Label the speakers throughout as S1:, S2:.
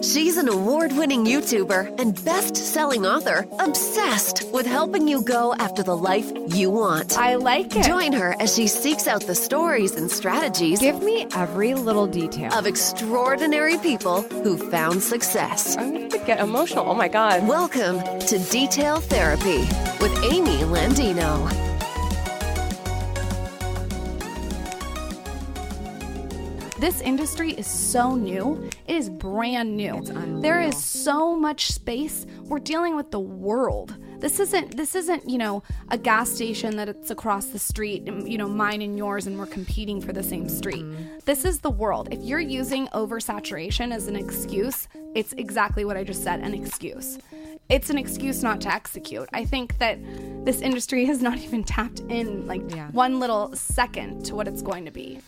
S1: She's an award-winning YouTuber and best-selling author obsessed with helping you go after the life you want.
S2: I like it.
S1: Join her as she seeks out the stories and strategies.
S2: Give me every little detail.
S1: Of extraordinary people who found success.
S2: I'm going to get emotional. Oh my God.
S1: Welcome to Detail Therapy with Amy Landino.
S3: This industry is so new. It is brand new.
S2: It's unreal.
S3: There is so much space. We're dealing with the world. This isn't, a gas station that it's across the street, mine and yours, and we're competing for the same street. This is the world. If you're using oversaturation as an excuse, it's exactly what I just said, an excuse. It's an excuse not to execute. I think that this industry has not even tapped in one little second to what it's going to be.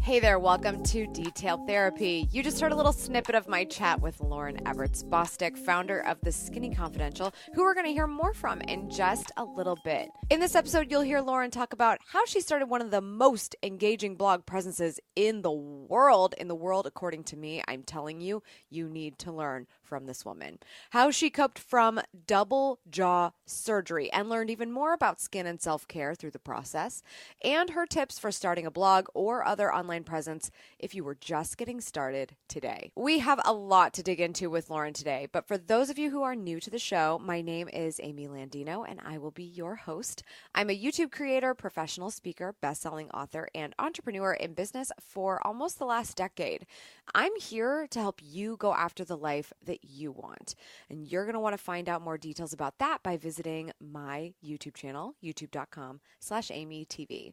S2: Hey there, welcome to Detail Therapy. You just heard a little snippet of my chat with Lauryn Evarts Bosstick, founder of The Skinny Confidential, who we're going to hear more from in just a little bit. In this episode, you'll hear Lauryn talk about how she started one of the most engaging blog presences in the world. In the world, according to me, I'm telling you, you need to learn from this woman. How she coped from double jaw surgery and learned even more about skin and self-care through the process, and her tips for starting a blog or other online presence if you were just getting started today. We have a lot to dig into with Lauryn today, but for those of you who are new to the show, my name is Amy Landino and I will be your host. I'm a YouTube creator, professional speaker, best-selling author, and entrepreneur in business for almost the last decade. I'm here to help you go after the life that you want, and you're going to want to find out more details about that by visiting my YouTube channel, youtube.com/AmyTV.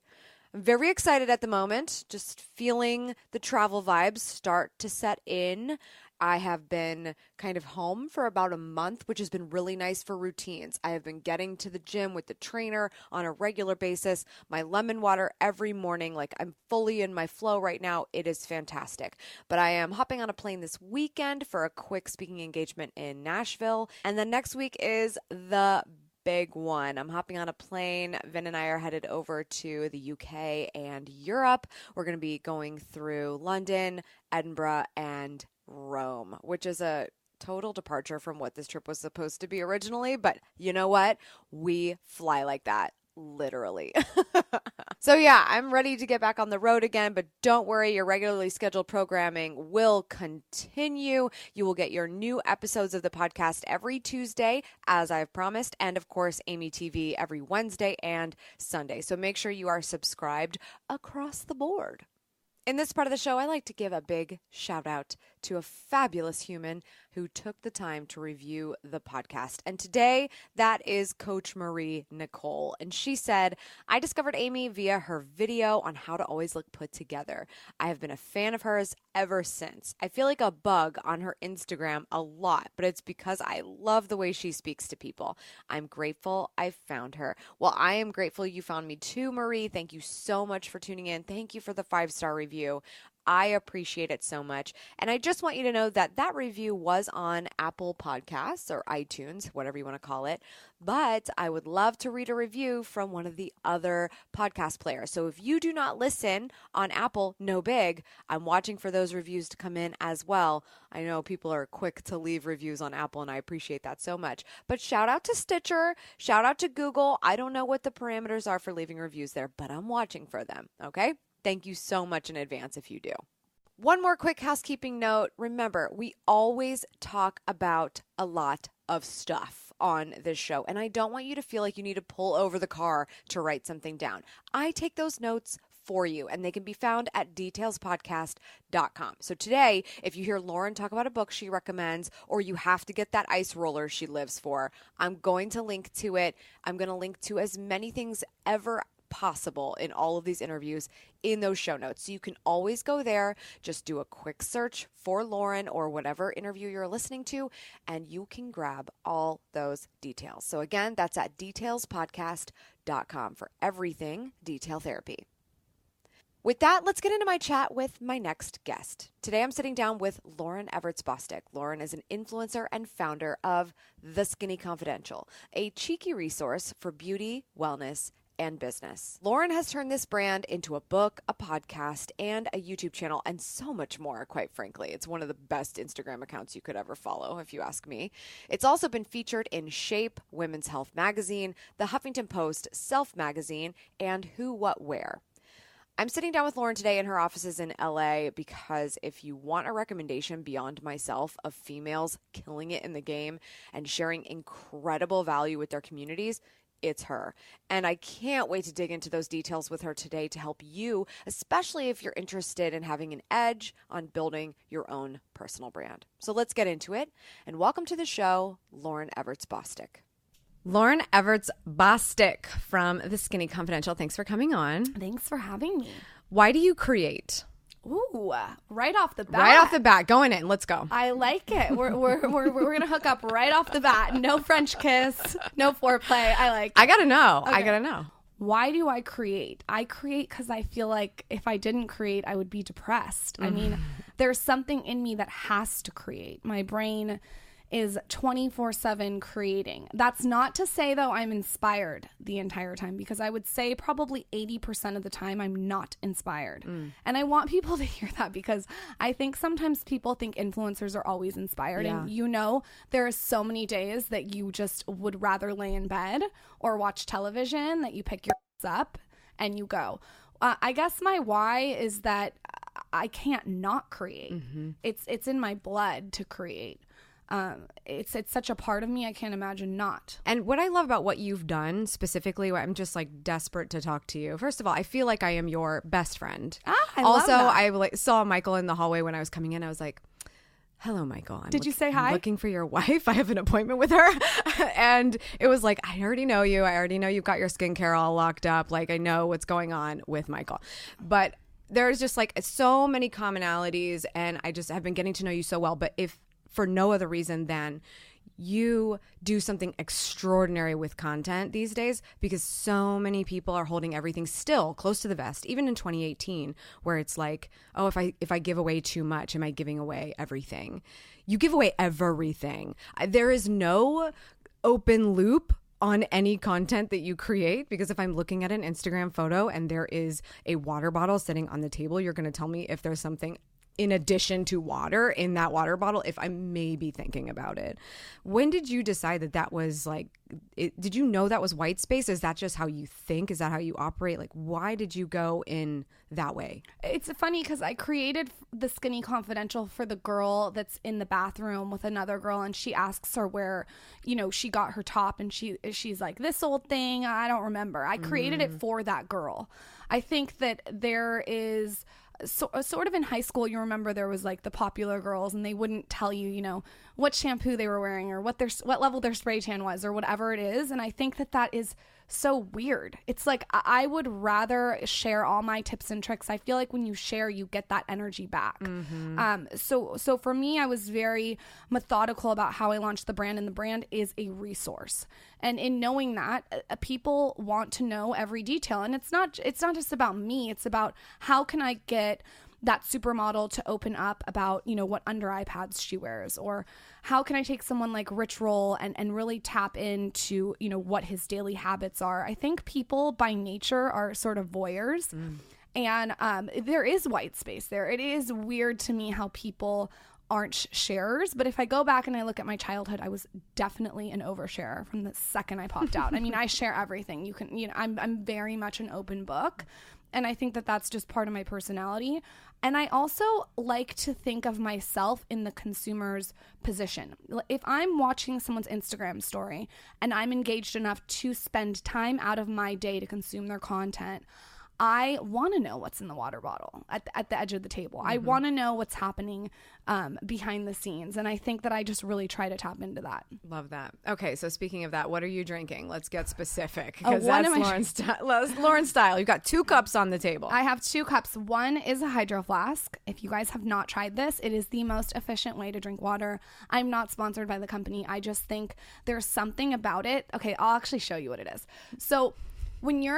S2: I'm very excited at the moment, just feeling the travel vibes start to set in. I have been kind of home for about a month, which has been really nice for routines. I have been getting to the gym with the trainer on a regular basis, my lemon water every morning. I'm fully in my flow right now. It is fantastic. But I am hopping on a plane this weekend for a quick speaking engagement in Nashville. And then next week is the big one. I'm hopping on a plane. Vin and I are headed over to the UK and Europe. We're going to be going through London, Edinburgh, and Rome, which is a total departure from what this trip was supposed to be originally. But you know what? We fly like that. Literally. So yeah, I'm ready to get back on the road again, but don't worry, your regularly scheduled programming will continue. You will get your new episodes of the podcast every Tuesday, as I've promised, and of course, Amy TV every Wednesday and Sunday. So make sure you are subscribed across the board. In this part of the show, I like to give a big shout out to a fabulous human who took the time to review the podcast. And today, that is Coach Marie Nicole. And she said, I discovered Amy via her video on how to always look put together. I have been a fan of hers ever since. I feel like a bug on her Instagram a lot, but it's because I love the way she speaks to people. I'm grateful I found her. Well, I am grateful you found me too, Marie. Thank you so much for tuning in. Thank you for the 5-star review. I appreciate it so much. And I just want you to know that that review was on Apple Podcasts or iTunes, whatever you want to call it. But I would love to read a review from one of the other podcast players. So if you do not listen on Apple, no big. I'm watching for those reviews to come in as well. I know people are quick to leave reviews on Apple, and I appreciate that so much. But shout out to Stitcher, shout out to Google. I don't know what the parameters are for leaving reviews there, but I'm watching for them, okay? Thank you so much in advance if you do. One more quick housekeeping note. Remember, we always talk about a lot of stuff on this show, and I don't want you to feel like you need to pull over the car to write something down. I take those notes for you, and they can be found at detailspodcast.com. So today, if you hear Lauryn talk about a book she recommends, or you have to get that ice roller she lives for, I'm going to link to it. I'm going to link to as many things ever possible in all of these interviews in those show notes. So you can always go there, just do a quick search for Lauryn or whatever interview you're listening to, and you can grab all those details. So again, that's at detailspodcast.com for everything Detail Therapy. With that, let's get into my chat with my next guest. Today, I'm sitting down with Lauryn Evarts Bosstick. Lauryn is an influencer and founder of The Skinny Confidential, a cheeky resource for beauty, wellness, and business. Lauryn has turned this brand into a book, a podcast, and a YouTube channel, and so much more, quite frankly. It's one of the best Instagram accounts you could ever follow, if you ask me. It's also been featured in Shape, Women's Health Magazine, The Huffington Post, Self Magazine, and Who, What, Where. I'm sitting down with Lauryn today in her offices in LA because if you want a recommendation beyond myself of females killing it in the game and sharing incredible value with their communities, it's her. And I can't wait to dig into those details with her today to help you, especially if you're interested in having an edge on building your own personal brand. So let's get into it. And welcome to the show, Lauryn Evarts Bosstick. Lauryn Evarts Bosstick from The Skinny Confidential. Thanks for coming on.
S3: Thanks for having me.
S2: Why do you create?
S3: Ooh, right off the bat.
S2: Right off the bat. Going in. Let's go.
S3: I like it. We're gonna hook up right off the bat. No French kiss. No foreplay. I like it.
S2: I gotta know.
S3: Okay.
S2: I gotta know.
S3: Why do I create? I create because I feel like if I didn't create, I would be depressed. I mean, there's something in me that has to create. My brain is 24/7 creating. That's not to say, though, I'm inspired the entire time, because I would say probably 80% of the time I'm not inspired. And I want people to hear that, because I think sometimes people think influencers are always inspired.
S2: Yeah.
S3: And there are so many days that you just would rather lay in bed or watch television that you pick your up and you go. I guess my why is that I can't not create. It's in my blood to create. It's such a part of me, I can't imagine not.
S2: And what I love about what you've done specifically, I'm just like desperate to talk to you. First of all, I feel like I am your best friend.
S3: I love that.
S2: I saw Michael in the hallway when I was coming in. I was like, hello, Michael.
S3: Did you say hi?
S2: I'm looking for your wife. I have an appointment with her. And it was like, I already know you. I already know you've got your skincare all locked up. Like, I know what's going on with Michael. But there's just like so many commonalities, and I just have been getting to know you so well. But if for no other reason than you do something extraordinary with content these days, because so many people are holding everything still close to the vest, even in 2018, where it's like, oh, if I give away too much, am I giving away everything? You give away everything. There is no open loop on any content that you create, because if I'm looking at an Instagram photo and there is a water bottle sitting on the table, you're going to tell me if there's something in addition to water in that water bottle, if I may be thinking about it. When did you decide that was like, did you know that was white space? Is that just how you think? Is that how you operate? Like, why did you go in that way?
S3: It's funny because I created The Skinny Confidential for the girl that's in the bathroom with another girl, and she asks her where, she got her top, and she's like, this old thing, I don't remember. I created it for that girl. I think that there is... So, sort of in high school, you remember there was like the popular girls, and they wouldn't tell you, what shampoo they were wearing or what level their spray tan was or whatever it is. And I think that is so weird. It's like I would rather share all my tips and tricks. I feel like when you share, you get that energy back. So for me, I was very methodical about how I launched the brand, and the brand is a resource. And in knowing that, people want to know every detail, and it's not just about me. It's about how can I get that supermodel to open up about, what under eye pads she wears, or how can I take someone like Rich Roll and really tap into, what his daily habits are. I think people by nature are sort of voyeurs, and there is white space there. It is weird to me how people aren't sharers, but if I go back and I look at my childhood, I was definitely an oversharer from the second I popped out. I mean, I share everything. I'm very much an open book. And I think that that's just part of my personality. And I also like to think of myself in the consumer's position. If I'm watching someone's Instagram story and I'm engaged enough to spend time out of my day to consume their content, I want to know what's in the water bottle at the edge of the table. I want to know what's happening behind the scenes. And I think that I just really try to tap into that.
S2: Love that. Okay, so speaking of that, what are you drinking? Let's get specific, because that's Lauryn's style. You've got 2 cups on the table.
S3: I have 2 cups. One is a hydro flask. If you guys have not tried this, it is the most efficient way to drink water. I'm not sponsored by the company. I just think there's something about it. Okay, I'll actually show you what it is. So when you're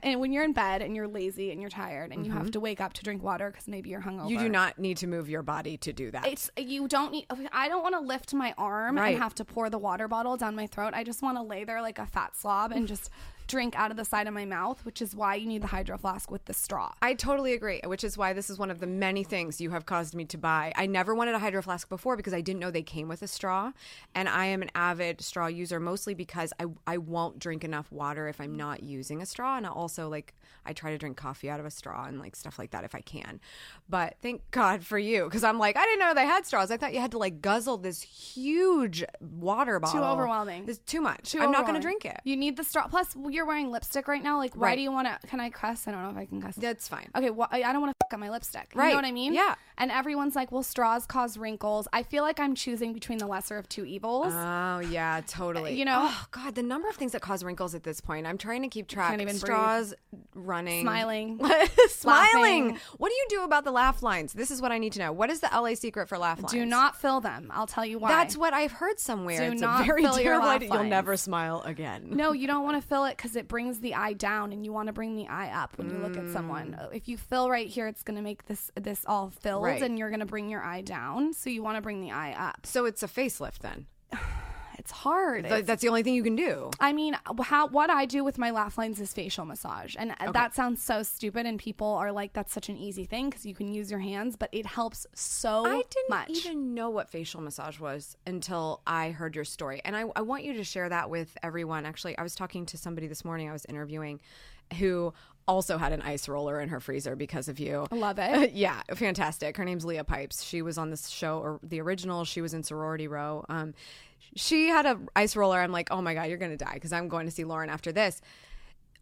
S3: in bed and you're lazy and you're tired and you have to wake up to drink water because maybe you're hungover,
S2: you do not need to move your body to do that.
S3: I don't want to lift my arm and have to pour the water bottle down my throat. I just want to lay there like a fat slob and just drink out of the side of my mouth, which is why you need the Hydro Flask with the straw.
S2: I totally agree, which is why this is one of the many things you have caused me to buy. I never wanted a Hydro Flask before because I didn't know they came with a straw. And I am an avid straw user mostly because I won't drink enough water if I'm not using a straw. And also, like, I try to drink coffee out of a straw and like stuff like that if I can. But thank God for you, because I'm like, I didn't know they had straws. I thought you had to like guzzle this huge water bottle.
S3: Too overwhelming.
S2: It's too much. I'm not going to drink it.
S3: You need the straw. Plus, you're wearing lipstick right now. Like, why do you want to? Can I cuss? I don't know if I can cuss.
S2: That's fine.
S3: Okay, well, I don't want to fuck up my lipstick. You
S2: Right.
S3: know what I mean?
S2: Yeah.
S3: And everyone's like, well, straws cause wrinkles. I feel like I'm choosing between the lesser of two evils.
S2: Oh, yeah, totally.
S3: You know?
S2: Oh, God, the number of things that cause wrinkles at this point. I'm trying to keep track.
S3: Can't even
S2: Straws, running.
S3: Smiling.
S2: Smiling.
S3: Laughing.
S2: What do you do about the laugh lines? This is what I need to know. What is the LA secret for laugh lines?
S3: Do not fill them. I'll tell you why.
S2: That's what I've heard somewhere.
S3: Do
S2: It's
S3: not
S2: a very
S3: fill your
S2: terrible
S3: laugh
S2: idea. You'll
S3: lines.
S2: never smile again.
S3: No, you don't want to fill it because it brings the eye down, and you want to bring the eye up when you look at someone. If you fill right here, it's going to make this all filled,
S2: Right.
S3: and you're going to bring your eye down. So you want to bring the eye up.
S2: So it's a facelift then.
S3: It's hard.
S2: That's the only thing you can do.
S3: I mean, what I do with my laugh lines is facial massage. And that sounds so stupid. And people are like, that's such an easy thing because you can use your hands. But it helps so much.
S2: I didn't even know what facial massage was until I heard your story. And I want you to share that with everyone. Actually, I was talking to somebody this morning I was interviewing who also had an ice roller in her freezer because of you.
S3: I love it.
S2: Yeah, fantastic. Her name's Leah Pipes. She was on this show, or the original. She was in Sorority Row. She had a ice roller. I'm like, oh my God, you're going to die because I'm going to see Lauryn after this.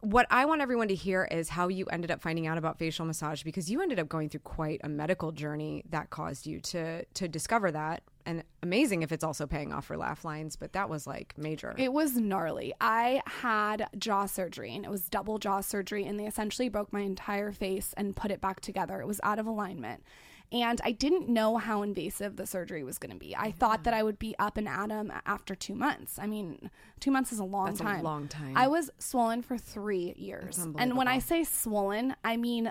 S2: What I want everyone to hear is how you ended up finding out about facial massage, because you ended up going through quite a medical journey that caused you to discover that. And amazing if it's also paying off for laugh lines, but that was like major.
S3: It was gnarly. I had jaw surgery, and it was double jaw surgery, and they essentially broke my entire face and put it back together. It was out of alignment. And I didn't know how invasive the surgery was going to be. I thought that I would be up and at 'em after 2 months. I mean, 2 months is a long time.
S2: That's a long time.
S3: I was swollen for 3 years. And when I say swollen, I mean,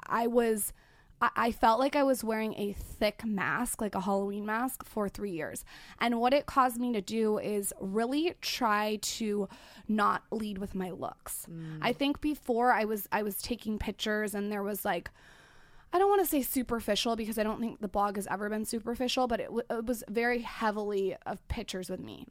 S3: I felt like I was wearing a thick mask, like a Halloween mask, for 3 years. And what it caused me to do is really try to not lead with my looks. I think before I was taking pictures, and there was like, I don't want to say superficial because I don't think the blog has ever been superficial, but it was very heavily of pictures with me.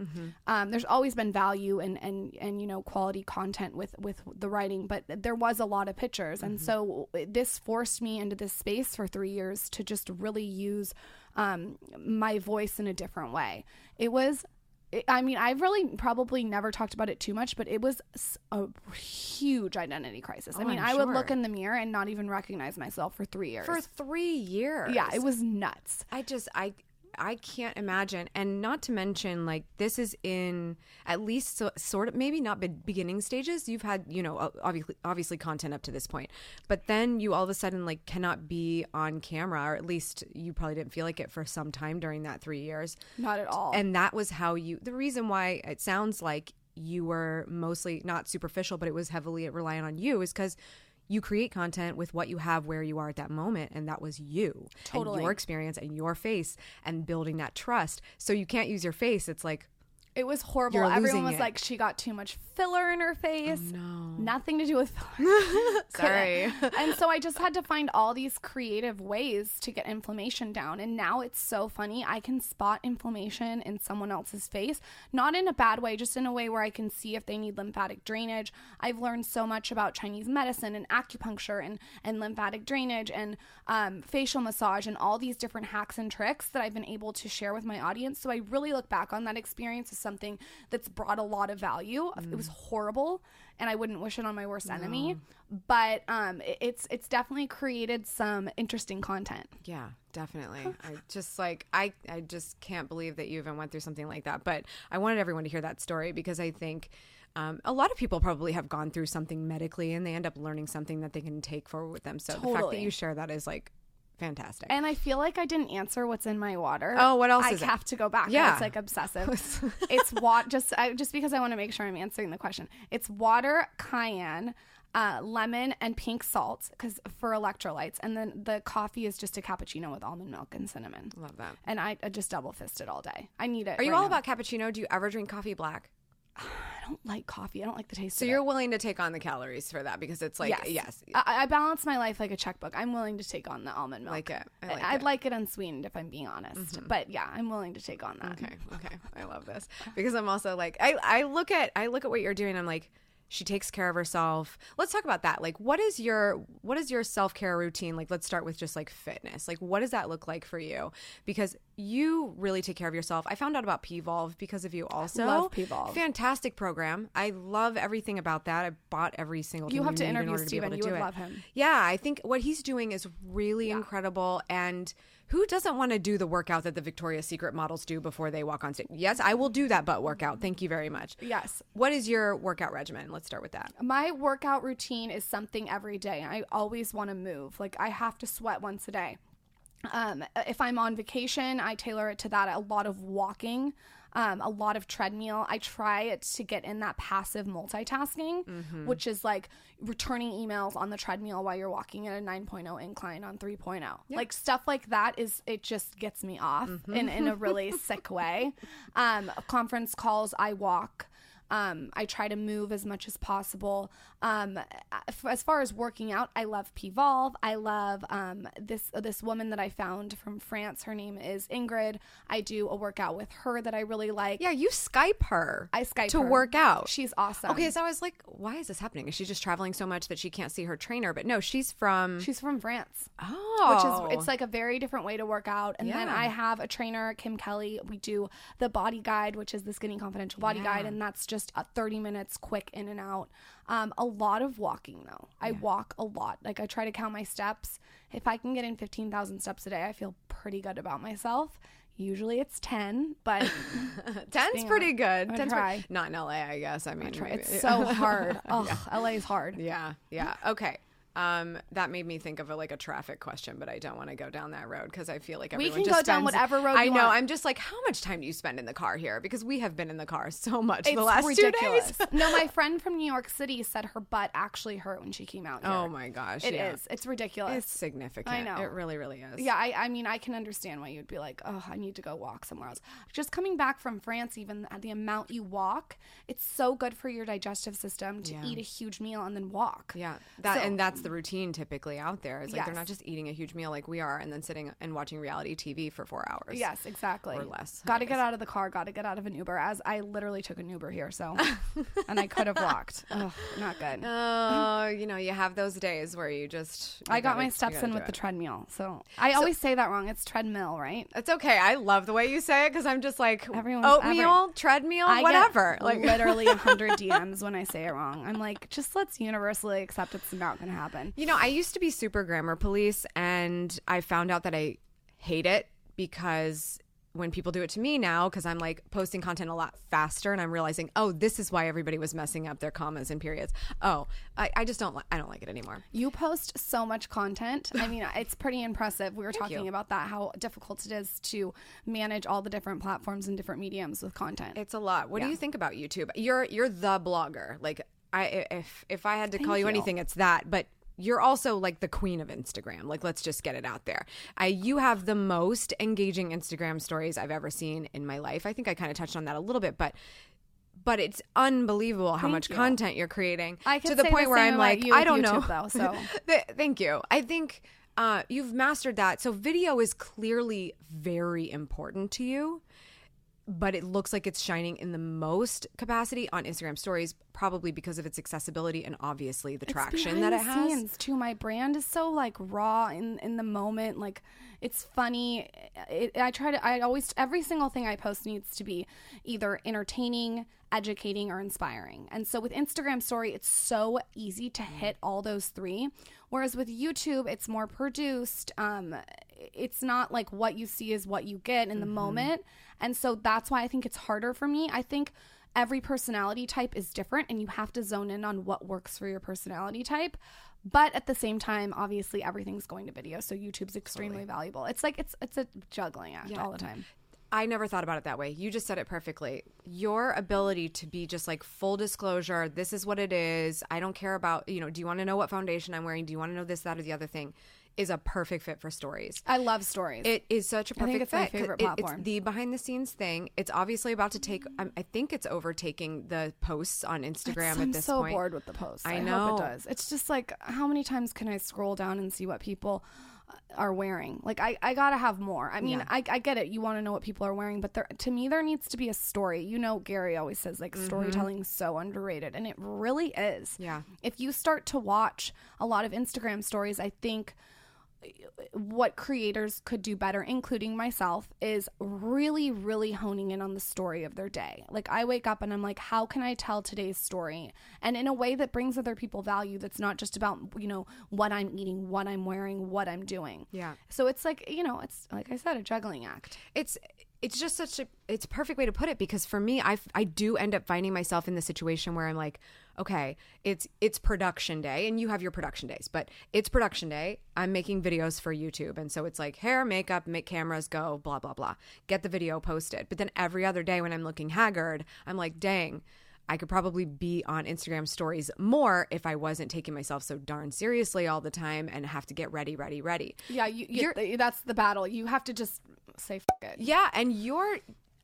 S3: There's always been value and you know, quality content with the writing, but there was a lot of pictures. And so this forced me into this space for 3 years to just really use my voice in a different way. I mean, I've really probably never talked about it too much, but it was a huge identity crisis. I mean, I would look in the mirror and not even recognize myself for 3 years.
S2: For 3 years.
S3: Yeah, it was nuts.
S2: I can't imagine. And not to mention, like, this is in at least sort of, maybe not beginning stages. You've had, you know, obviously content up to this point, but then you all of a sudden like cannot be on camera, or at least you probably didn't feel like it for some time during that 3 years.
S3: Not at all.
S2: And that was how the reason why it sounds like you were mostly not superficial, but it was heavily reliant on you, is because you create content with what you have where you are at that moment, and that was you.
S3: Totally.
S2: And your experience and your face and building that trust. So you can't use your face. It's like,
S3: it was horrible.
S2: You're
S3: Everyone
S2: losing
S3: was
S2: it.
S3: like, she got too much filler in her face.
S2: Oh, no.
S3: Nothing to do with filler.
S2: Sorry.
S3: And so I just had to find all these creative ways to get inflammation down. And now it's so funny. I can spot inflammation in someone else's face, not in a bad way, just in a way where I can see if they need lymphatic drainage. I've learned so much about Chinese medicine and acupuncture and lymphatic drainage and facial massage and all these different hacks and tricks that I've been able to share with my audience. So I really look back on that experience as something that's brought a lot of value. It was horrible, and I wouldn't wish it on my worst enemy, but it's definitely created some interesting content.
S2: Yeah, definitely. I just can't believe that you even went through something like that. But I wanted everyone to hear that story because I think a lot of people probably have gone through something medically and they end up learning something that they can take forward with them. So the fact that you share that is like fantastic.
S3: And I feel like I didn't answer what's in my water.
S2: Oh, what else is it?
S3: I have to go back.
S2: Yeah.
S3: It's like obsessive. It's just because I want to make sure I'm answering the question. It's water, cayenne, lemon, and pink salt for electrolytes. And then the coffee is just a cappuccino with almond milk and cinnamon.
S2: Love that.
S3: And I just double fisted all day. I need it.
S2: Are you
S3: right
S2: all
S3: now.
S2: about cappuccino? Do you ever drink coffee black?
S3: I don't like coffee. I don't like the taste
S2: So
S3: of
S2: you're
S3: it.
S2: willing to take on the calories for that because it's like, yes.
S3: I balance my life like a checkbook. I'm willing to take on the almond milk.
S2: Like it.
S3: I'd like it unsweetened if I'm being honest. But yeah, I'm willing to take on that.
S2: Okay. I love this because I'm also like, I look at what you're doing. I'm like, she takes care of herself. Let's talk about that. Like, what is your self-care routine? Like, let's start with just like fitness. Like, what does that look like for you? Because you really take care of yourself. I found out about P-Volve because of you also.
S3: Love P-Volve.
S2: Fantastic program. I love everything about that. I bought every single thing
S3: You have to
S2: need in
S3: interview
S2: order to be able
S3: Steven.
S2: to
S3: You
S2: do
S3: would
S2: it.
S3: love him.
S2: Yeah, I think what he's doing is really incredible. And who doesn't want to do the workout that the Victoria's Secret models do before they walk on stage? Yes, I will do that butt workout. Thank you very much.
S3: Yes.
S2: What is your workout regimen? Let's start with that.
S3: My workout routine is something every day. I always want to move. Like, I have to sweat once a day. If I'm on vacation, I tailor it to that. A lot of walking, a lot of treadmill. I try to get in that passive multitasking, which is like returning emails on the treadmill while you're walking at a 9.0 incline on 3.0. Like stuff like that it just gets me off in a really sick way. Conference calls, I walk. I try to move as much as possible. As far as working out, I love P-Volve. I love this woman that I found from France. Her name is Ingrid. I do a workout with her that I really like.
S2: Yeah, you Skype her.
S3: I Skype
S2: to
S3: her.
S2: work out.
S3: She's awesome.
S2: Okay, so I was like, why is this happening? Is she just traveling so much that she can't see her trainer? But no, she's from
S3: France.
S2: Oh.
S3: Which is, it's like a very different way to work out. And then I have a trainer, Kim Kelly. We do the body guide, which is the Skinny Confidential body guide. And that's just 30 minutes quick in and out. A lot of walking though. I walk a lot. Like I try to count my steps. If I can get in 15,000 steps a day, I feel pretty good about myself. Usually it's 10, but
S2: 10's pretty good.
S3: 10's
S2: try. Not in LA, I guess. I mean,
S3: it's so hard. Oh, LA is hard.
S2: Yeah. Okay. That made me think of a traffic question, but I don't want to go down that road because I feel like everyone
S3: we can
S2: just
S3: go down whatever road
S2: I
S3: you
S2: know.
S3: want.
S2: I'm just like, how much time do you spend in the car here? Because we have been in the car so much
S3: It's
S2: the last
S3: ridiculous.
S2: 2 days.
S3: No, my friend from New York City said her butt actually hurt when she came out here.
S2: Oh my gosh.
S3: It is. It's ridiculous.
S2: It's significant.
S3: I know.
S2: It really, really is.
S3: Yeah, I mean, I can understand why you'd be like, oh, I need to go walk somewhere else. Just coming back from France, even the amount you walk, it's so good for your digestive system to eat a huge meal and then walk.
S2: Yeah. And that's the routine typically out there. It's like they're not just eating a huge meal like we are and then sitting and watching reality TV for 4 hours.
S3: Yes, exactly.
S2: Or less.
S3: Got to get out of the car. Got to get out of an Uber. As I literally took an Uber here, so and I could have walked. Ugh, not good.
S2: Oh, you have those days where you just.
S3: I got my steps in with the treadmill, so I always say that wrong. It's treadmill, right?
S2: It's okay. I love the way you say it because I'm just like
S3: Oatmeal,
S2: treadmill,
S3: I
S2: whatever.
S3: Get literally 100 DMs when I say it wrong. I'm like, just let's universally accept it's not going to happen.
S2: I used to be super grammar police, and I found out that I hate it because when people do it to me now, because I'm like posting content a lot faster and I'm realizing, oh, this is why everybody was messing up their commas and periods. Oh, I just don't like it anymore.
S3: You post so much content. I mean, it's pretty impressive. We were talking about that, how difficult it is to manage all the different platforms and different mediums with content.
S2: It's a lot. What do you think about YouTube? You're the blogger. Like if I had to call you anything, it's that. But you're also like the queen of Instagram. Like, let's just get it out there. You have the most engaging Instagram stories I've ever seen in my life. I think I kind of touched on that a little bit, but it's unbelievable how much content you're creating.
S3: To the point where I'm like, I don't know. Though, so
S2: thank you. I think you've mastered that. So video is clearly very important to you. But it looks like it's shining in the most capacity on Instagram stories, probably because of its accessibility and obviously the traction that it has.
S3: Scenes too. My brand is so like raw in the moment. Like it's funny. Every single thing I post needs to be either entertaining, educating, or inspiring. And so with Instagram story, it's so easy to hit all those three. Whereas with YouTube, it's more produced. It's not like what you see is what you get in the moment. And so that's why I think it's harder for me. I think every personality type is different and you have to zone in on what works for your personality type. But at the same time, obviously everything's going to video. So YouTube's extremely valuable. It's like, it's a juggling act all the time.
S2: I never thought about it that way. You just said it perfectly. Your ability to be just like full disclosure, this is what it is. I don't care about, do you want to know what foundation I'm wearing? Do you want to know this, that, or the other thing? is a perfect fit for stories.
S3: I love stories.
S2: It is such a perfect fit.
S3: My favorite platform.
S2: It's the behind the scenes thing. It's obviously about to take, I think it's overtaking the posts on Instagram at this point.
S3: I'm so bored with the posts.
S2: I know.
S3: Hope it does. It's just like, how many times can I scroll down and see what people are wearing? Like, I gotta have more. I mean, I get it. You want to know what people are wearing, but to me, there needs to be a story. You know, Gary always says, like, storytelling is so underrated, and it really is.
S2: Yeah.
S3: If you start to watch a lot of Instagram stories, I think what creators could do better, including myself, is really, really honing in on the story of their day. Like, I wake up and I'm like, how can I tell today's story? And in a way that brings other people value, that's not just about, you know, what I'm eating, what I'm wearing, what I'm doing. Yeah. So it's like, you know, it's like I said, a juggling act.
S2: It's just it's a perfect way to put it, because for me, I do end up finding myself in the situation where I'm like, okay, it's production day, and you have your production days, but it's production day. I'm making videos for YouTube. And so it's like hair, makeup, make cameras, go, blah, blah, blah, get the video posted. But then every other day when I'm looking haggard, I'm like, dang, I could probably be on Instagram stories more if I wasn't taking myself so darn seriously all the time and have to get ready.
S3: Yeah, that's the battle. You have to just say f it.
S2: Yeah, and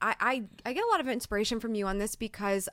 S2: I get a lot of inspiration from you on this, because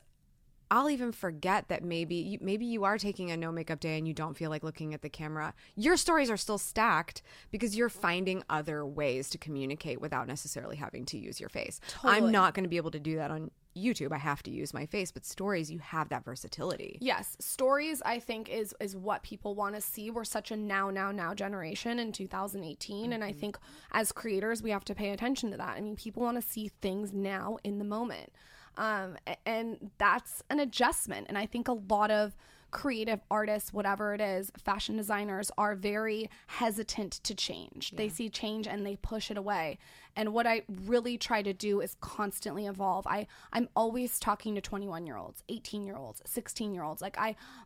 S2: I'll even forget that maybe you are taking a no makeup day and you don't feel like looking at the camera. Your stories are still stacked because you're finding other ways to communicate without necessarily having to use your face. Totally. I'm not going to be able to do that on YouTube. I have to use my face, but stories, you have that versatility.
S3: Yes, stories, I think, is what people want to see. We're such a now generation in 2018, and I think as creators, we have to pay attention to that. I mean, people want to see things now in the moment. And that's an adjustment. And I think a lot of creative artists, whatever it is, fashion designers, are very hesitant to change. Yeah. They see change and they push it away. And what I really try to do is constantly evolve. I'm always talking to 21-year-olds, 18-year-olds, 16-year-olds. Like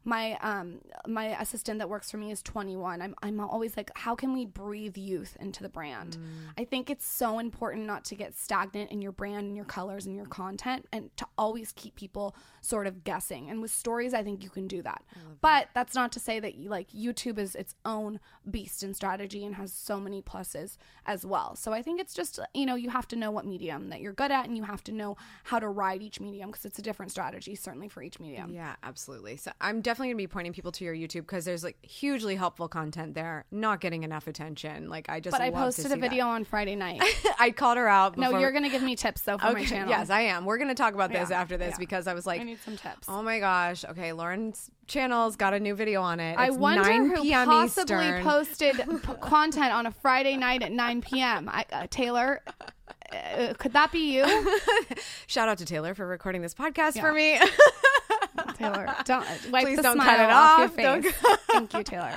S3: my assistant that works for me is 21. I'm always like, how can we breathe youth into the brand? I think it's so important not to get stagnant in your brand and your colors and your content, and to always keep people sort of guessing. And with stories, I think you can do that. But that's not to say that YouTube is its own beast and strategy and has so many pluses as well. So I think it's just, you have to know what medium that you're good at, and you have to know how to ride each medium, because it's a different strategy, certainly for each medium.
S2: Yeah, absolutely. So I'm definitely going to be pointing people to your YouTube, because there's like hugely helpful content there, not getting enough attention. Like, I
S3: posted a video on Friday night.
S2: I called her out before.
S3: No, you're going to give me tips though for my channel.
S2: Yes, I am. We're going to talk about this after this, because I was like,
S3: I need some tips.
S2: Oh my gosh. Okay, Lauren's channel's got a new video on it. It's
S3: I wonder
S2: 9
S3: who
S2: p.m.
S3: possibly
S2: Eastern.
S3: posted content on a Friday night at 9 p.m. Taylor, could that be you?
S2: Shout out to Taylor for recording this podcast for me.
S3: Taylor, don't wipe
S2: Please
S3: the
S2: don't
S3: smile
S2: cut it
S3: off
S2: off.
S3: your face. Thank you, Taylor.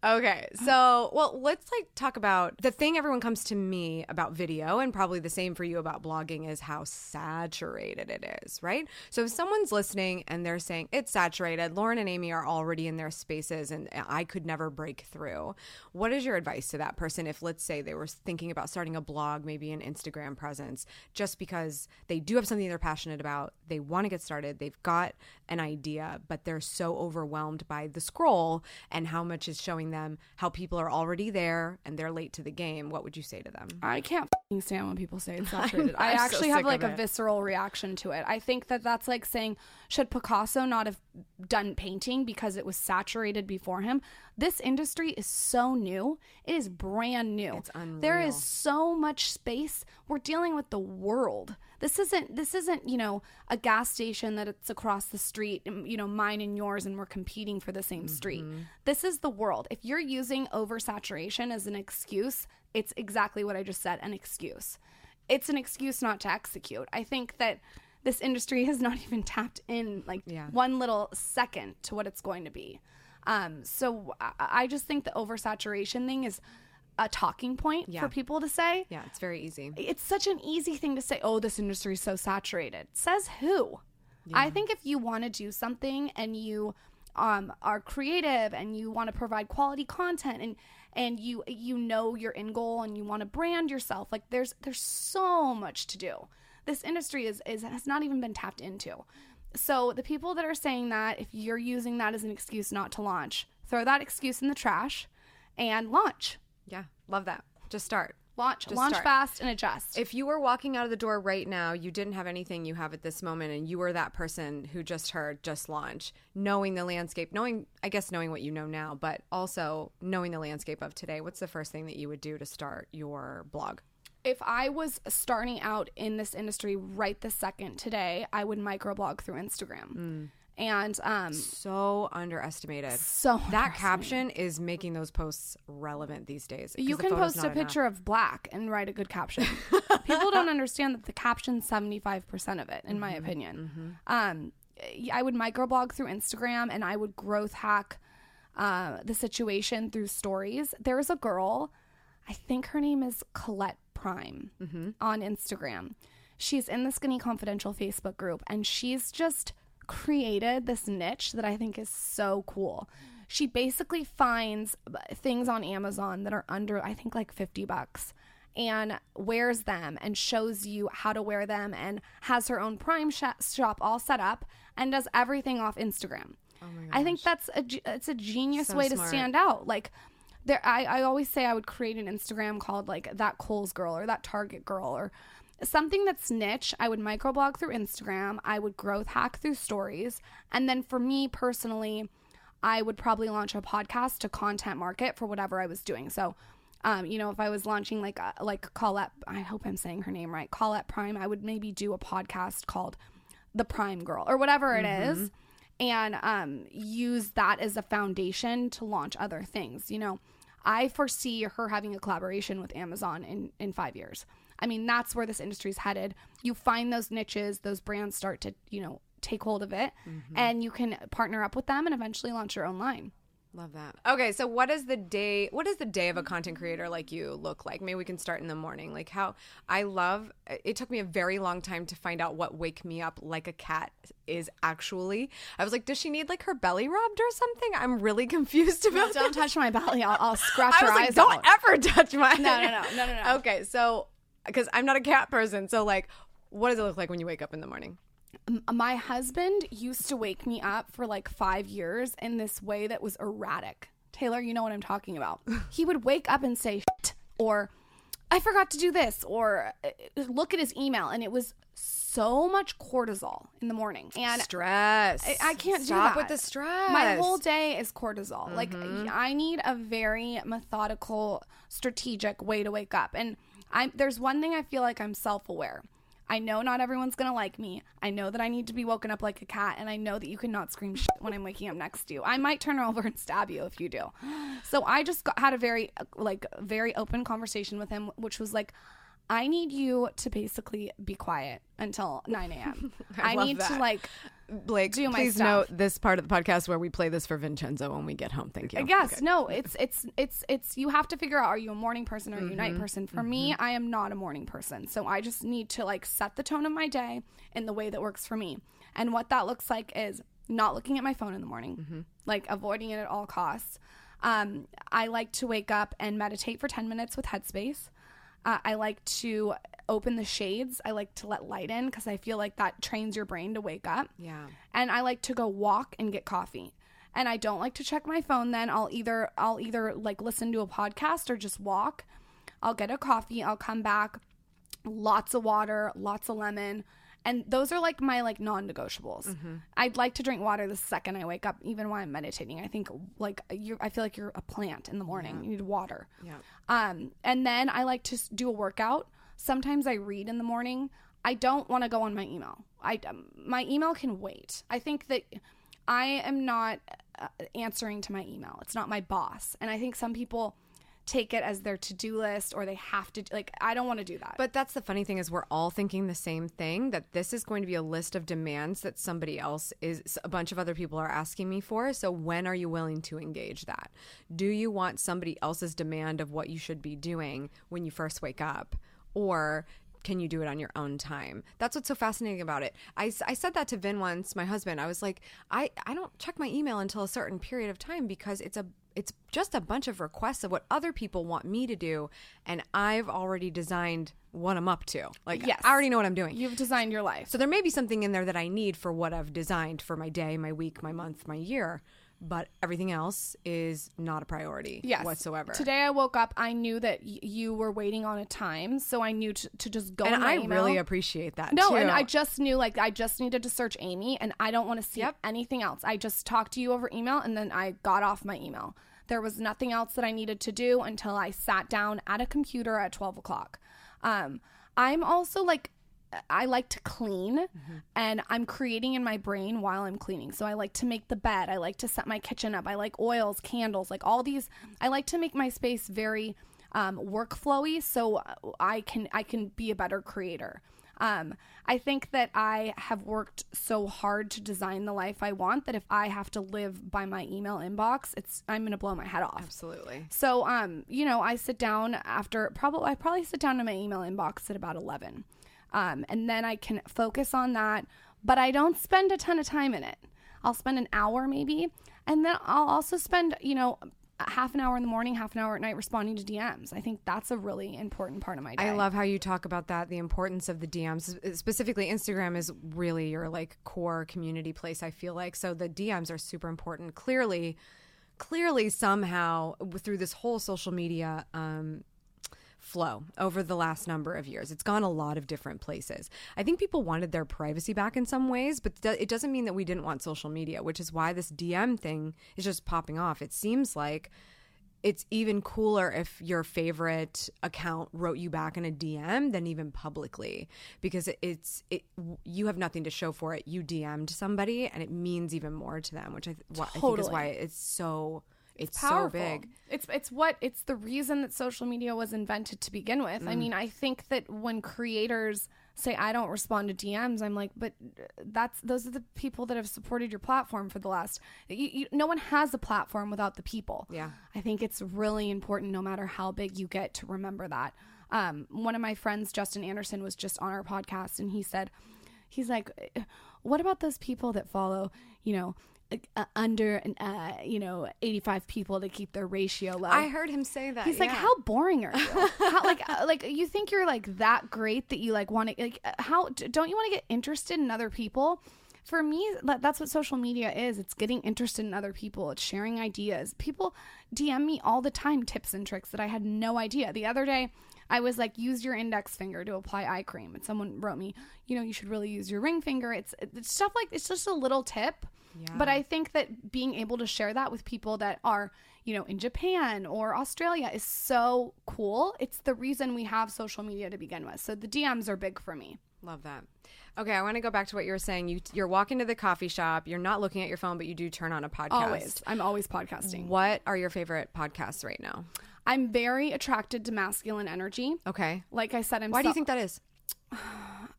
S2: Okay, so let's talk about the thing everyone comes to me about video, and probably the same for you about blogging, is how saturated it is, right? So if someone's listening and they're saying it's saturated, Lauryn and Amy are already in their spaces and I could never break through. What is your advice to that person if, let's say, they were thinking about starting a blog, maybe an Instagram presence, just because they do have something they're passionate about, they want to get started, they've got an idea, but they're so overwhelmed by the scroll and how much is showing them how people are already there and they're late to the game? What would you say to them?
S3: I can't stand when people say it's saturated. I actually have like a visceral reaction to it. I think that's like saying, should Picasso not have done painting because it was saturated before him? This industry is so new. It is brand new. It's unreal. There is so much space. We're dealing with the world. This isn't, a gas station that it's across the street, mine and yours, and we're competing for the same street. This is the world. If you're using oversaturation as an excuse, it's exactly what I just said, an excuse. It's an excuse not to execute. I think that this industry has not even tapped in one little second to what it's going to be. So I just think the oversaturation thing is a talking point for people to say. Yeah,
S2: it's very easy.
S3: It's such an easy thing to say, oh, this industry is so saturated. Says who? Yeah. I think if you want to do something and you are creative and you want to provide quality content and you know your end goal and you want to brand yourself, like there's so much to do. This industry has not even been tapped into. So the people that are saying that, if you're using that as an excuse not to launch, throw that excuse in the trash and launch.
S2: Yeah, love that. Just start.
S3: Launch
S2: start.
S3: fast and adjust.
S2: If you were walking out of the door right now, you didn't have anything you have at this moment, and you were that person who just heard just launch, knowing the landscape, knowing what you know now, but also knowing the landscape of today, what's the first thing that you would do to start your blog?
S3: If I was starting out in this industry right this second today, I would microblog through Instagram. And
S2: so underestimated.
S3: That
S2: caption is making those posts relevant these days.
S3: You can post a picture of black and write a good caption. People don't understand that the caption's 75% of it, in my opinion. I would microblog through Instagram, and I would growth hack the situation through stories. There's a girl, I think her name is Colette Prime on Instagram. She's in the Skinny Confidential Facebook group, and she's just created this niche that I think is so cool. She basically finds things on Amazon that are under, I think, like $50 and wears them and shows you how to wear them and has her own Prime shop all set up and does everything off Instagram.
S2: Oh my gosh.
S3: I think it's a genius way
S2: smart
S3: to stand out. Like, I always say I would create an Instagram called like that Kohl's girl or that Target girl or something that's niche. I would microblog through Instagram. I would growth hack through stories. And then for me personally, I would probably launch a podcast to content market for whatever I was doing. So, if I was launching like Colette, I hope I'm saying her name right, Colette Prime, I would maybe do a podcast called The Prime Girl or whatever it is. And use that as a foundation to launch other things. I foresee her having a collaboration with Amazon in 5 years. I mean, that's where this industry is headed. You find those niches, those brands start to, take hold of it, and you can partner up with them and eventually launch your own line.
S2: Love that. Okay, so what does the day of a content creator like you look like? Maybe we can start in the morning. Like it took me a very long time to find out what wake me up like a cat is actually. I was like, does she need like her belly rubbed or something? I'm really confused about
S3: Don't touch my belly. I'll scratch your eyes
S2: don't
S3: out.
S2: ever touch my
S3: No.
S2: Okay, so because I'm not a cat person, so like, what does it look like when you wake up in the morning?
S3: My husband used to wake me up for like 5 years in this way that was erratic. Taylor, you know what I'm talking about. He would wake up and say shit, or I forgot to do this, or look at his email, and it was so much cortisol in the morning. And
S2: stress.
S3: I can't do
S2: Stop
S3: that.
S2: with the stress.
S3: My whole day is cortisol. Like, I need a very methodical, strategic way to wake up. And there's one thing I feel like I'm self-aware. I know not everyone's going to like me. I know that I need to be woken up like a cat, and I know that you cannot scream shit when I'm waking up next to you. I might turn over and stab you if you do. So I just had a very open conversation with him, which was like, I need you to basically be quiet until 9 a.m. I need to like
S2: Blake,
S3: do my
S2: please
S3: stuff.
S2: note this part of the podcast where we play this for Vincenzo when we get home. Thank you.
S3: Yes,
S2: okay.
S3: no, it's you have to figure out, are you a morning person or are you a night person? For me, I am not a morning person. So I just need to like set the tone of my day in the way that works for me. And what that looks like is not looking at my phone in the morning, like avoiding it at all costs. I like to wake up and meditate for 10 minutes with Headspace. I like to open the shades. I like to let light in because I feel like that trains your brain to wake up.
S2: Yeah.
S3: And I like to go walk and get coffee. And I don't like to check my phone then. I'll either like listen to a podcast or just walk. I'll get a coffee. I'll come back. Lots of water, lots of lemon. And those are like my like non-negotiables. I'd like to drink water the second I wake up, even while I'm meditating. I think like I feel like you're a plant in the morning.
S2: Yeah.
S3: You need water.
S2: Yeah.
S3: And then I like to do a workout. Sometimes I read in the morning. I don't want to go on my email. My email can wait. I think that I am not answering to my email. It's not my boss. And I think some people take it as their to-do list, or they have to, like, I don't want to do that.
S2: But that's the funny thing is we're all thinking the same thing, that this is going to be a list of demands that somebody else is, a bunch of other people are asking me for. So when are you willing to engage that? Do you want somebody else's demand of what you should be doing when you first wake up? Or can you do it on your own time? That's what's so fascinating about it. I said that to Vin once, my husband. I was like, I don't check my email until a certain period of time because it's just a bunch of requests of what other people want me to do, and I've already designed what I'm up to. Like,
S3: yes.
S2: I already know what I'm doing.
S3: You've designed your life.
S2: So there may be something in there that I need for what I've designed for my day, my week, my month, my year. but everything else is not a priority whatsoever.
S3: Today I woke up, I knew that you were waiting on a time, so I knew to just go
S2: and
S3: in my
S2: I
S3: email.
S2: really appreciate that
S3: No,
S2: too.
S3: and I just knew, like, I just needed to search Amy, and I don't want to see anything else. I just talked to you over email, and then I got off my email. There was nothing else that I needed to do until I sat down at a computer at 12 o'clock. I'm also like, I like to clean, and I'm creating in my brain while I'm cleaning. So I like to make the bed. I like to set my kitchen up. I like oils, candles, like all these. I like to make my space very workflowy, so I can be a better creator. I think that I have worked so hard to design the life I want that if I have to live by my email inbox, I'm going to blow my head off.
S2: Absolutely.
S3: So, I sit down I probably sit down in my email inbox at about 11. And then I can focus on that, but I don't spend a ton of time in it. I'll spend an hour maybe. And then I'll also spend, half an hour in the morning, half an hour at night responding to DMs. I think that's a really important part of my day.
S2: I love how you talk about that, the importance of the DMs. Specifically, Instagram is really your like core community place, I feel like. So the DMs are super important. Clearly somehow through this whole social media flow over the last number of years, it's gone a lot of different places. I think people wanted their privacy back in some ways, but it doesn't mean that we didn't want social media, which is why this DM thing is just popping off. It seems like it's even cooler if your favorite account wrote you back in a DM than even publicly, because you have nothing to show for it. You DM'd somebody and it means even more to them, which I think is why it's so
S3: powerful.
S2: So big.
S3: It's the reason that social media was invented to begin with. I mean, I think that when creators say I don't respond to DMs, I'm like, but those are the people that have supported your platform for the last. No one has a platform without the people. Yeah, I think it's really important, no matter how big you get, to remember that. One of my friends, Justin Anderson, was just on our podcast, and he's like, what about those people that follow, under 85 people to keep their ratio low?
S2: I heard him say that.
S3: He's like, how boring are you? Like you think you're like that great that you like want to, like, how don't you want to get interested in other people? For me, that's what social media is. It's getting interested in other people. It's sharing ideas. People DM me all the time tips and tricks that I had no idea. The other day, I was like, use your index finger to apply eye cream. And someone wrote me, you should really use your ring finger. It's stuff like, it's just a little tip. Yeah. But I think that being able to share that with people that are, in Japan or Australia is so cool. It's the reason we have social media to begin with. So the DMs are big for me.
S2: Love that. Okay, I want to go back to what you were saying. You're walking to the coffee shop. You're not looking at your phone, but you do turn on a podcast.
S3: Always. I'm always podcasting.
S2: What are your favorite podcasts right now?
S3: I'm very attracted to masculine energy.
S2: Okay.
S3: Like I said,
S2: Why do you think that is?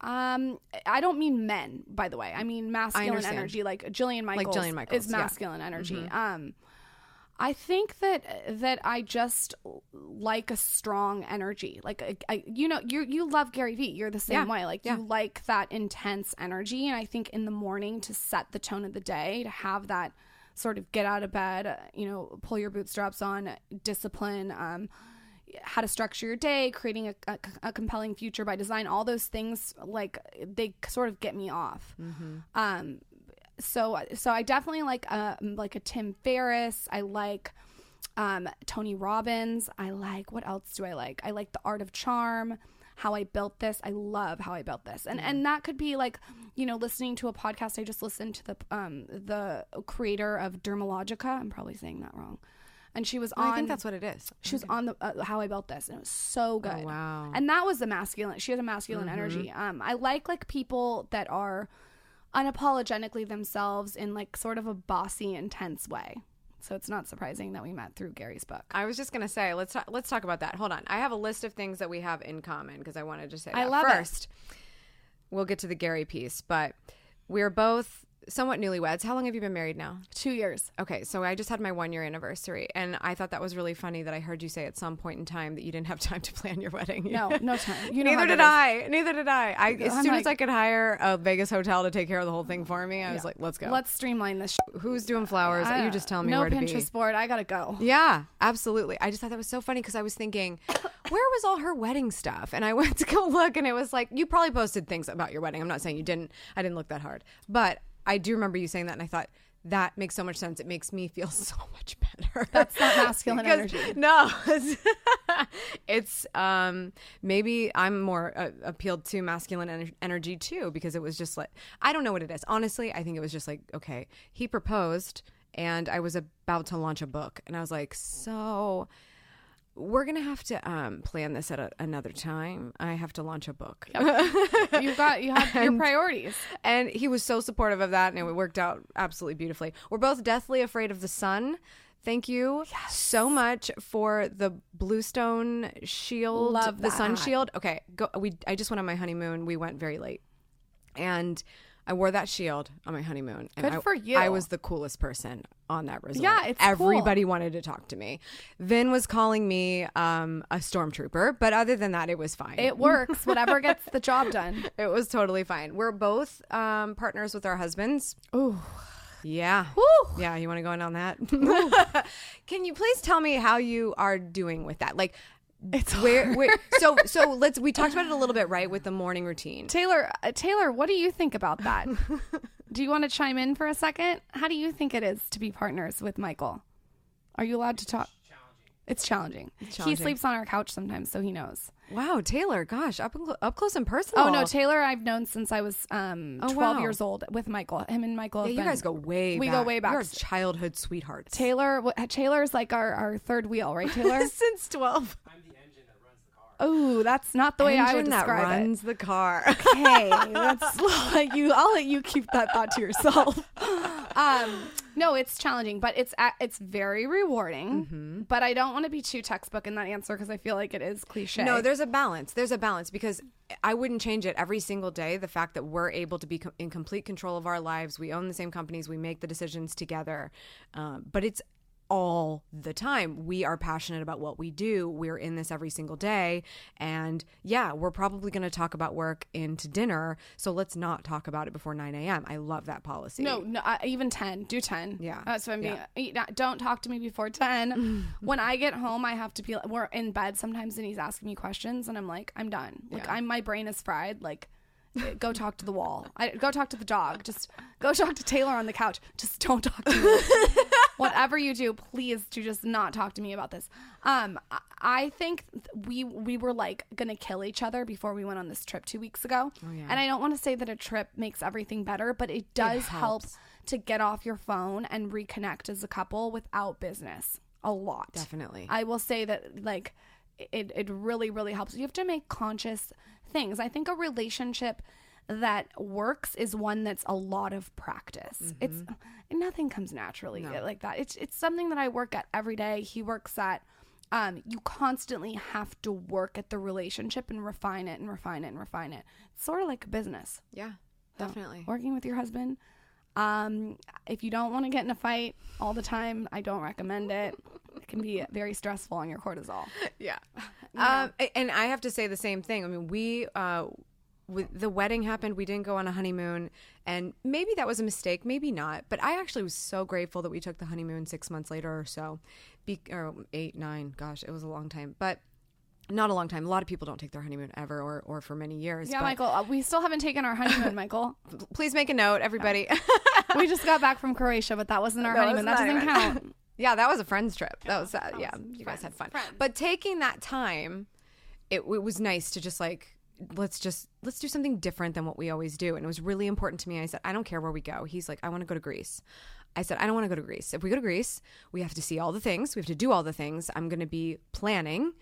S3: I don't mean men, by the way. I mean masculine energy. Like Jillian Michaels, is masculine energy. Mm-hmm. I think that I just like a strong energy. Like you love Gary Vee. You're the same way. Like you like that intense energy. And I think in the morning, to set the tone of the day, to have that sort of get out of bed, pull your bootstraps on, discipline, how to structure your day, creating a compelling future by design, all those things, like they sort of get me off. Mm-hmm. So I definitely like a Tim Ferriss. I like Tony Robbins. I like, what else do I like? I like The Art of Charm, How I Built This. I love How I Built This. And that could be like, listening to a podcast. I just listened to the creator of Dermalogica. I'm probably saying that wrong. And she was on.
S2: I think that's what it is.
S3: She was on the How I Built This, and it was so good. Oh,
S2: wow!
S3: And that was the masculine. She has a masculine energy. I like people that are unapologetically themselves in like sort of a bossy, intense way. So it's not surprising that we met through Gary's book.
S2: I was just gonna say, let's talk about that. Hold on, I have a list of things that we have in common because I wanted to say that.
S3: I love
S2: first. We'll get to the Gary piece, but we're both somewhat newlyweds. How long have you been married now?
S3: 2 years.
S2: Okay, so I just had my 1 year anniversary, and I thought that was really funny that I heard you say at some point in time that you didn't have time to plan your wedding.
S3: No time.
S2: Neither did I. As soon as I could hire a Vegas hotel to take care of the whole thing for me, I was like, let's go.
S3: Let's streamline this.
S2: Who's doing flowers? You just tell me where to be.
S3: No Pinterest board. I gotta go.
S2: Yeah, absolutely. I just thought that was so funny because I was thinking, where was all her wedding stuff? And I went to go look, and it was like, you probably posted things about your wedding. I'm not saying you didn't. I didn't look that hard, but I do remember you saying that, and I thought, that makes so much sense. It makes me feel so much better.
S3: That's not masculine energy.
S2: No, it's maybe I'm more appealed to masculine energy too, because it was just like, I don't know what it is. Honestly, I think it was just like, okay, he proposed and I was about to launch a book, and I was like, so we're going to have to plan this at another time. I have to launch a book.
S3: Yep. You have your priorities.
S2: And he was so supportive of that, and it worked out absolutely beautifully. We're both deathly afraid of the sun. Thank you so much for the Bluestone shield.
S3: Love
S2: the sun
S3: hat.
S2: shield. Okay, I just went on my honeymoon. We went very late. And I wore that shield on my honeymoon. And
S3: Good for you.
S2: I was the coolest person on that resort.
S3: Yeah, it's
S2: Everybody
S3: cool.
S2: wanted to talk to me. Vin was calling me a stormtrooper, but other than that, it was fine.
S3: It works. Whatever gets the job done.
S2: It was totally fine. We're both partners with our husbands.
S3: Ooh.
S2: Yeah.
S3: Woo.
S2: Yeah, you want to go in on that? Can you please tell me how you are doing with that? Like,
S3: it's
S2: where so we talked about it a little bit, right, with the morning routine.
S3: Taylor, what do you think about that? Do you want to chime in for a second? How do you think it is to be partners with Michael? Are you allowed to talk? It's challenging. He sleeps on our couch sometimes, so he knows.
S2: Wow, Taylor, gosh, up close and personal.
S3: Oh no, Taylor, I've known since I was 12 years old with Michael. Him and Michael.
S2: Yeah, you guys go way back.
S3: We go way back.
S2: You're childhood sweethearts.
S3: Taylor's like our third wheel, right, Taylor?
S2: Since 12.
S4: I'm the engine that runs the car.
S3: Oh, that's not the way I would describe
S2: that
S3: it.
S2: runs the car.
S3: Okay, I'll let you keep that thought to yourself. No, it's challenging, but it's very rewarding. Mm-hmm. But I don't want to be too textbook in that answer, because I feel like it is cliche.
S2: No, there's a balance. There's a balance, because I wouldn't change it every single day. The fact that we're able to be in complete control of our lives. We own the same companies. We make the decisions together. But it's all the time. We are passionate about what we do. We're in this every single day. And yeah, we're probably going to talk about work into dinner. So let's not talk about it before 9 a.m. I love that policy.
S3: No, even 10. Do 10.
S2: Yeah.
S3: That's what I'm being. Don't talk to me before 10. When I get home, I have to be, we're in bed sometimes and he's asking me questions and I'm like, I'm done. Like my brain is fried. Like, go talk to the wall. Go talk to the dog. Just go talk to Taylor on the couch. Just don't talk to me. Whatever you do, please do just not talk to me about this. I think we were like gonna kill each other before we went on this trip 2 weeks ago. Oh, yeah. And I don't want to say that a trip makes everything better, but it does help to get off your phone and reconnect as a couple without business a lot.
S2: Definitely.
S3: I will say that like it really, really helps. You have to make conscious things. I think a relationship that works is one that's a lot of practice. Mm-hmm. Nothing comes naturally like that. It's something that I work at every day. He works at. You constantly have to work at the relationship and refine it and refine it and refine it. It's sort of like a business.
S2: Yeah, definitely.
S3: Working with your husband. If you don't want to get in a fight all the time, I don't recommend it. It can be very stressful on your cortisol.
S2: Yeah. And I have to say the same thing. I mean, the wedding happened. We didn't go on a honeymoon, and maybe that was a mistake, maybe not. But I actually was so grateful that we took the honeymoon 6 months later or so, or 8, 9. Gosh, it was a long time, but not a long time. A lot of people don't take their honeymoon ever or for many years.
S3: Yeah,
S2: but
S3: Michael, we still haven't taken our honeymoon, Michael.
S2: Please make a note, everybody.
S3: We just got back from Croatia, but that wasn't our honeymoon. That doesn't count.
S2: Yeah, that was a friend's trip. That was you guys had fun. But taking that time, it was nice to just like, let's do something different than what we always do. And it was really important to me. I said, I don't care where we go. He's like, I want to go to Greece. I said, I don't want to go to Greece. If we go to Greece, we have to see all the things. We have to do all the things. I'm going to be planning.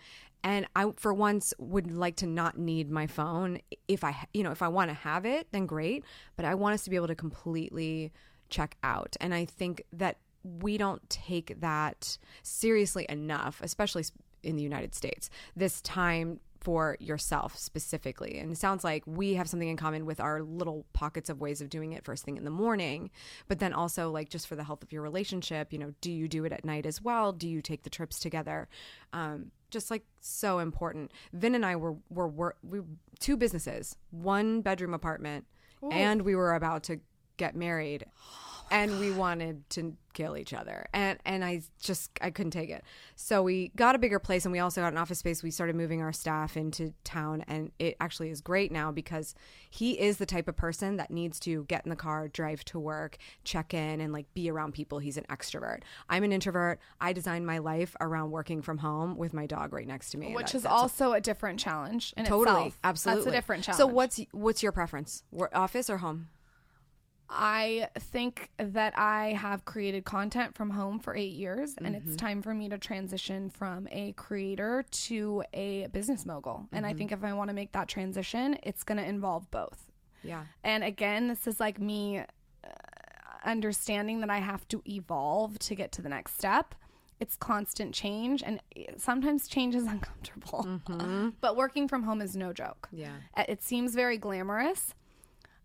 S2: And I, for once, would like to not need my phone. If I want to have it, then great. But I want us to be able to completely check out. And I think that we don't take that seriously enough, especially in the United States, this time for yourself specifically. And it sounds like we have something in common with our little pockets of ways of doing it first thing in the morning, but then also like just for the health of your relationship, do you do it at night as well? Do you take the trips together? Just like so important. Vin and I were 2 businesses, 1 bedroom apartment, and we were about to get married. and we wanted to kill each other. And I couldn't take it. So we got a bigger place, and we also got an office space. We started moving our staff into town, and it actually is great now because he is the type of person that needs to get in the car, drive to work, check in, and like be around people. He's an extrovert. I'm an introvert. I designed my life around working from home with my dog right next to me.
S3: Which is also a different challenge in
S2: totally,
S3: itself.
S2: Absolutely.
S3: That's a different challenge.
S2: So what's your preference? Office or home?
S3: I think that I have created content from home for 8 years, and it's time for me to transition from a creator to a business mogul. And I think if I want to make that transition, it's going to involve both. Yeah. And again, this is like me understanding that I have to evolve to get to the next step. It's constant change, and sometimes change is uncomfortable. But working from home is no joke. Yeah. It seems very glamorous,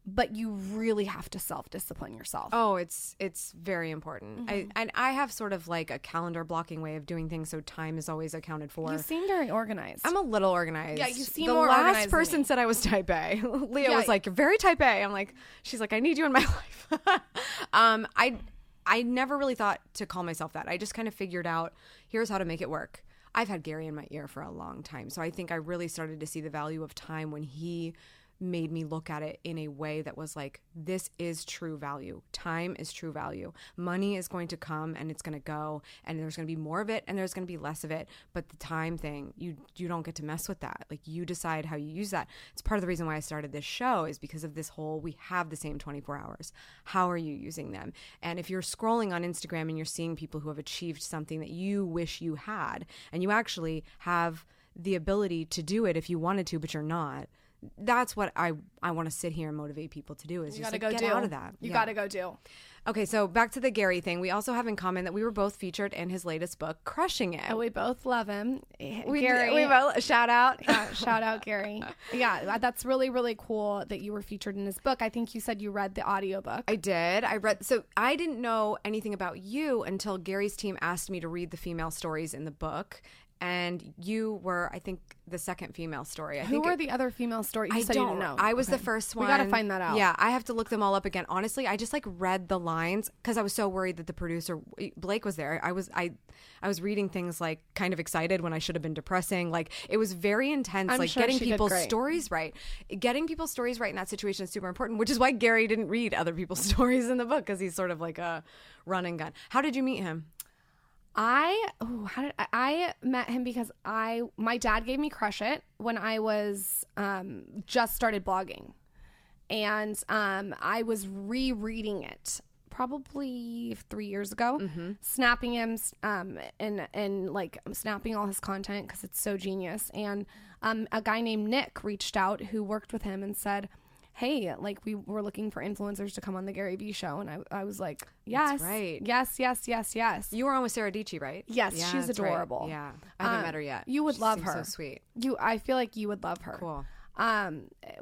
S3: but you really have to self-discipline yourself.
S2: Oh, it's very important. I have sort of like a calendar blocking way of doing things, so time is always accounted for.
S3: You seem very organized.
S2: I'm a little organized.
S3: Yeah, you seem
S2: the
S3: more
S2: last
S3: organized
S2: person
S3: than me.
S2: said I was type A. Leah was like, "You're very type A." I'm like, she's like, "I need you in my life." I never really thought to call myself that. I just kind of figured out, here's how to make it work. I've had Gary in my ear for a long time, so I think I really started to see the value of time when he made me look at it in a way that was like, this is true value. Time is true value. Money is going to come and it's going to go, and there's going to be more of it and there's going to be less of it. But the time thing, you don't get to mess with that. Like, you decide how you use that. It's part of the reason why I started this show, is because of this whole, we have the same 24 hours. How are you using them? And if you're scrolling on Instagram and you're seeing people who have achieved something that you wish you had, and you actually have the ability to do it if you wanted to, but you're not, that's what I want to sit here and motivate people to do, is just like, get out of that.
S3: You got to go do.
S2: Okay, so back to the Gary thing. We also have in common that we were both featured in his latest book, Crushing It.
S3: And we both love him.
S2: Gary. We both, shout out.
S3: Yeah, shout out, Gary. Yeah, that's really, really cool that you were featured in his book. I think you said you read the audiobook.
S2: I did. So I didn't know anything about you until Gary's team asked me to read the female stories in the book. And you were, I think, the second female story.
S3: Who were the other female stories? You said you didn't know.
S2: I was the first one.
S3: We got to find that out.
S2: Yeah, I have to look them all up again. Honestly, I just like read the lines because I was so worried that the producer, Blake, was there. I was reading things like kind of excited when I should have been depressing. Like, it was very intense.
S3: I'm
S2: like
S3: sure
S2: getting
S3: she did
S2: people's
S3: great.
S2: stories right. Getting people's stories right in that situation is super important, which is why Gary didn't read other people's stories in the book, because he's sort of like a run and gun. How did you meet him?
S3: I met him because my dad gave me Crush It when I was just started blogging, and I was rereading it probably 3 years ago, snapping him and like snapping all his content because it's so genius. And a guy named Nick reached out who worked with him and said, hey, like, we were looking for influencers to come on the Gary Vee show. And I was like, yes,
S2: that's right.
S3: Yes.
S2: You were on with Sarah Dietschy, right?
S3: Yes,
S2: yeah,
S3: she's adorable.
S2: Right. Yeah, I haven't met her yet.
S3: You would love
S2: seems
S3: her.
S2: So sweet.
S3: I feel like you would love her.
S2: Cool.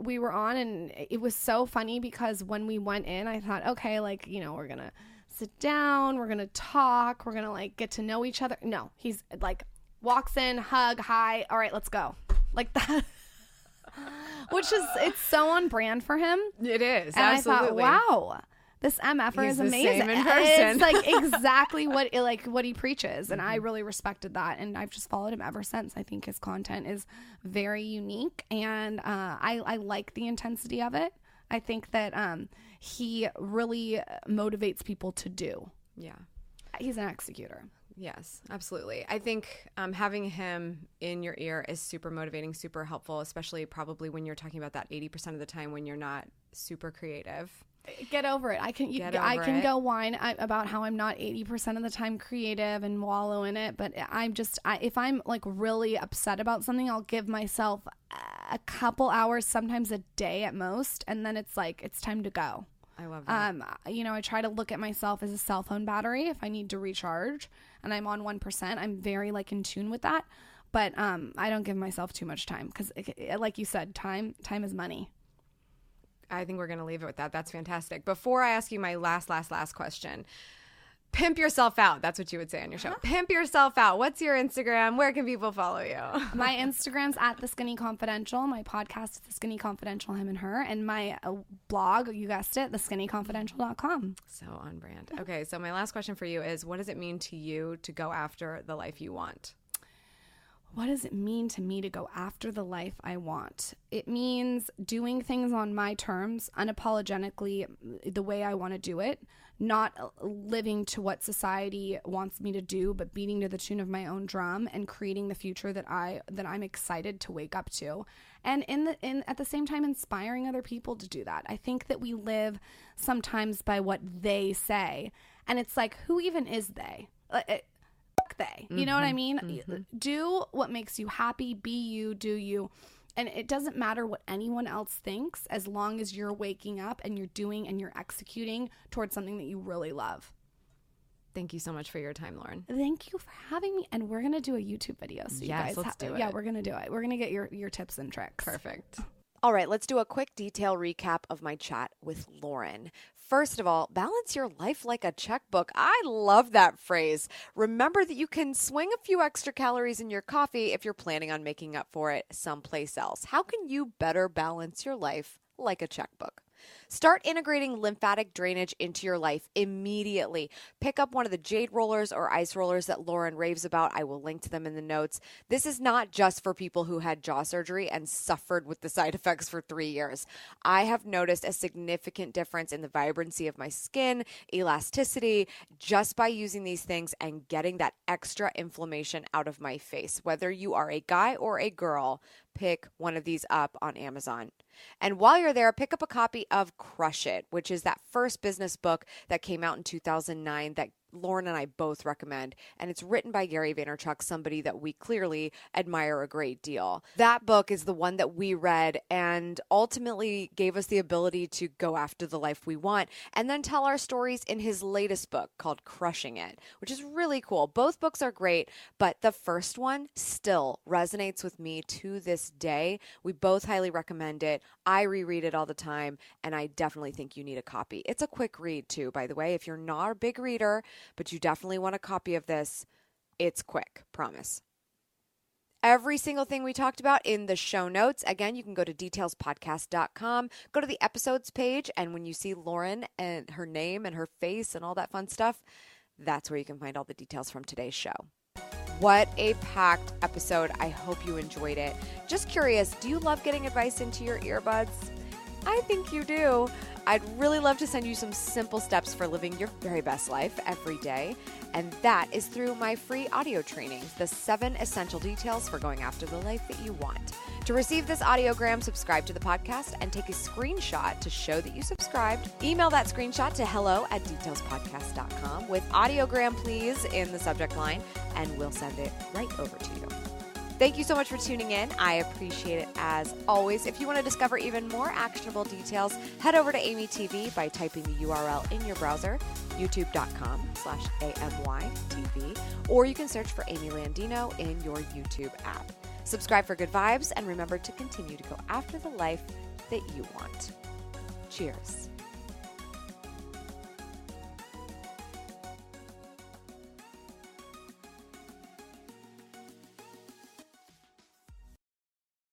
S3: We were on, and it was so funny because when we went in, I thought, okay, like, you know, we're going to sit down, we're going to talk, we're going to like get to know each other. No, he's like walks in, hug, hi, all right, let's go. Like that. Which is, it's so on brand for him.
S2: It is,
S3: and
S2: absolutely.
S3: I thought, wow, this MFer is amazing.
S2: Same in person.
S3: It's like exactly what he preaches, and I really respected that, and I've just followed him ever since. I think his content is very unique, and I like the intensity of it. I think that he really motivates people to do.
S2: Yeah,
S3: he's an executor.
S2: Yes, absolutely. I think having him in your ear is super motivating, super helpful, especially probably when you're talking about that 80% of the time when you're not super creative.
S3: Get over it. I can go whine about how I'm not 80% of the time creative and wallow in it, but if I'm like really upset about something, I'll give myself a couple hours, sometimes a day at most, and then it's like it's time to go.
S2: I love that.
S3: I try to look at myself as a cell phone battery. If I need to recharge and I'm on 1%, I'm very like in tune with that. But I don't give myself too much time because, like you said, time is money.
S2: I think we're going to leave it with that. That's fantastic. Before I ask you my last question, Pimp yourself out. That's what you would say on your show. Pimp yourself out. What's your Instagram? Where can people follow you?
S3: My Instagram's at The Skinny Confidential. My podcast is The Skinny Confidential, him and her. And my blog, you guessed it, theskinnyconfidential.com.
S2: So on brand. Okay, so my last question for you is, what does it mean to you to go after the life you want?
S3: What does it mean to me to go after the life I want? It means doing things on my terms, unapologetically, the way I want to do it, not living to what society wants me to do, but beating to the tune of my own drum and creating the future that I'm excited to wake up to. And at the same time, inspiring other people to do that. I think that we live sometimes by what they say. And it's like, who even is they? They, you know what I mean? Do what makes you happy, be you, do you. And it doesn't matter what anyone else thinks as long as you're waking up and you're doing and you're executing towards something that you really love.
S2: Thank you so much for your time, Lauryn.
S3: Thank you for having me. And we're going to do a YouTube video. So you guys
S2: let's do it.
S3: Yeah, we're going to do it. We're going to get your tips and tricks.
S2: Perfect. All right, let's do a quick detail recap of my chat with Lauryn. First of all, balance your life like a checkbook. I love that phrase. Remember that you can swing a few extra calories in your coffee if you're planning on making up for it someplace else. How can you better balance your life like a checkbook? Start integrating lymphatic drainage into your life immediately. Pick up one of the jade rollers or ice rollers that Lauryn raves about. I will link to them in the notes. This is not just for people who had jaw surgery and suffered with the side effects for 3 years. I have noticed a significant difference in the vibrancy of my skin, elasticity, just by using these things and getting that extra inflammation out of my face. Whether you are a guy or a girl, pick one of these up on Amazon. And while you're there, pick up a copy of Crush It, which is that first business book that came out in 2009 that Lauryn and I both recommend. And it's written by Gary Vaynerchuk, somebody that we clearly admire a great deal. That book is the one that we read and ultimately gave us the ability to go after the life we want and then tell our stories in his latest book called Crushing It, which is really cool. Both books are great, but the first one still resonates with me to this day. We both highly recommend it. I reread it all the time, and I definitely think you need a copy. It's a quick read too, by the way. If you're not a big reader, but you definitely want a copy of this, it's quick, promise. Every single thing we talked about in the show notes. Again, you can go to detailspodcast.com, go to the episodes page, and when you see Lauryn and her name and her face and all that fun stuff, that's where you can find all the details from today's show. What a packed episode. I hope you enjoyed it. Just curious, do you love getting advice into your earbuds? I think you do. I'd really love to send you some simple steps for living your very best life every day. And that is through my free audio training, The 7 Essential Details for Going After the Life That You Want. To receive this audiogram, subscribe to the podcast and take a screenshot to show that you subscribed. Email that screenshot to hello@detailspodcast.com with audiogram please in the subject line, and we'll send it right over to you. Thank you so much for tuning in. I appreciate it as always. If you want to discover even more actionable details, head over to Amy TV by typing the URL in your browser, youtube.com/AMYTV, or you can search for Amy Landino in your YouTube app. Subscribe for good vibes, and remember to continue to go after the life that you want. Cheers.